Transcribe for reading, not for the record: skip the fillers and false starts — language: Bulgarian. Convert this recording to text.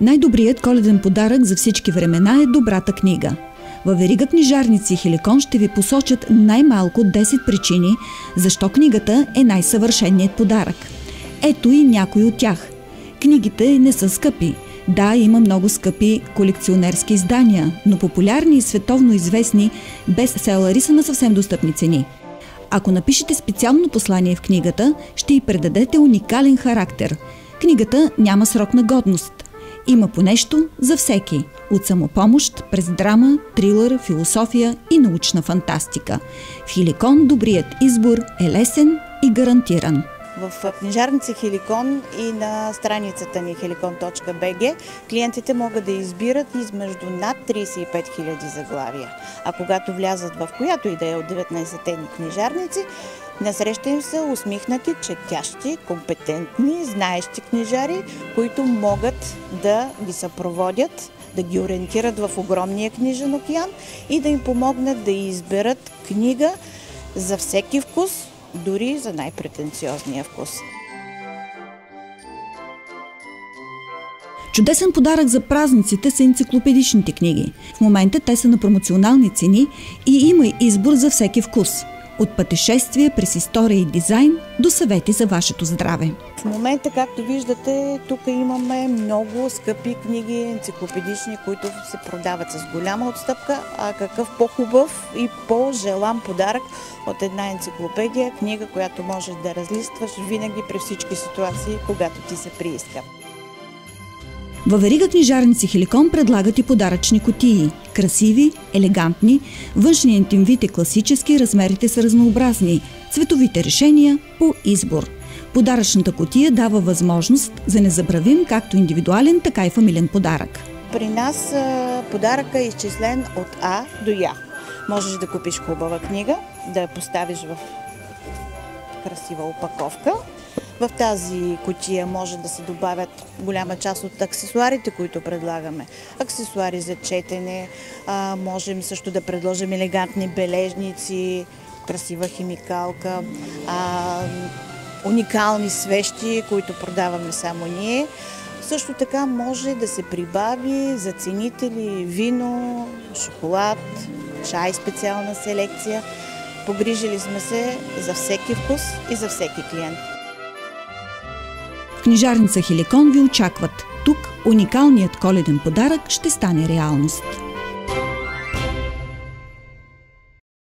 Най-добрият коледен подарък за всички времена е добрата книга. Във верига книжарници Хеликон ще ви посочат най-малко 10 причини, защо книгата е най-съвършеният подарък. Ето и някои от тях. Книгите не са скъпи. Да, има много скъпи колекционерски издания, но популярни и световно известни бестселъри са на съвсем достъпни цени. Ако напишете специално послание в книгата, ще й предадете уникален характер. Книгата няма срок на годност. Има по нещо за всеки. От самопомощ през драма, трилър, философия и научна фантастика. В Хеликон добрият избор е лесен и гарантиран. В книжарница Хеликон и на страницата ни helikon.bg клиентите могат да избират измежду над 35 000 заглавия. А когато влязат в която и да е от 19-те ни книжарници, насреща им са усмихнати, четящи, компетентни, знаещи книжари, които могат да ги съпроводят, да ги ориентират в огромния книжен океан и да им помогнат да изберат книга за всеки вкус, дори за най-претенциозния вкус. Чудесен подарък за празниците са енциклопедичните книги. В момента те са на промоционални цени и има избор за всеки вкус. От пътешествия през история и дизайн до съвети за вашето здраве. В момента, както виждате, тук имаме много скъпи книги енциклопедични, които се продават с голяма отстъпка, а какъв по-хубав и по-желан подарък от една енциклопедия, книга, която можеш да разлистваш винаги при всички ситуации, когато ти се прииска. Във верига книжарници Хеликон предлагат и подаръчни кутии. Красиви, елегантни, външният им вид е класически, размерите са разнообразни, цветовите решения по избор. Подаръчната кутия дава възможност за незабравим както индивидуален, така и фамилен подарък. При нас подаръкът е изчислен от А до Я. Можеш да купиш хубава книга, да я поставиш в красива опаковка. В тази кутия може да се добавят голяма част от аксесуарите, които предлагаме. Аксесуари за четене, можем също да предложим елегантни бележници, красива химикалка, уникални свещи, които продаваме само ние. Също така може да се прибави за ценители вино, шоколад, чай, специална селекция. Погрижили сме се за всеки вкус и за всеки клиент. В книжарница Хеликон ви очакват. Тук уникалният коледен подарък ще стане реалност.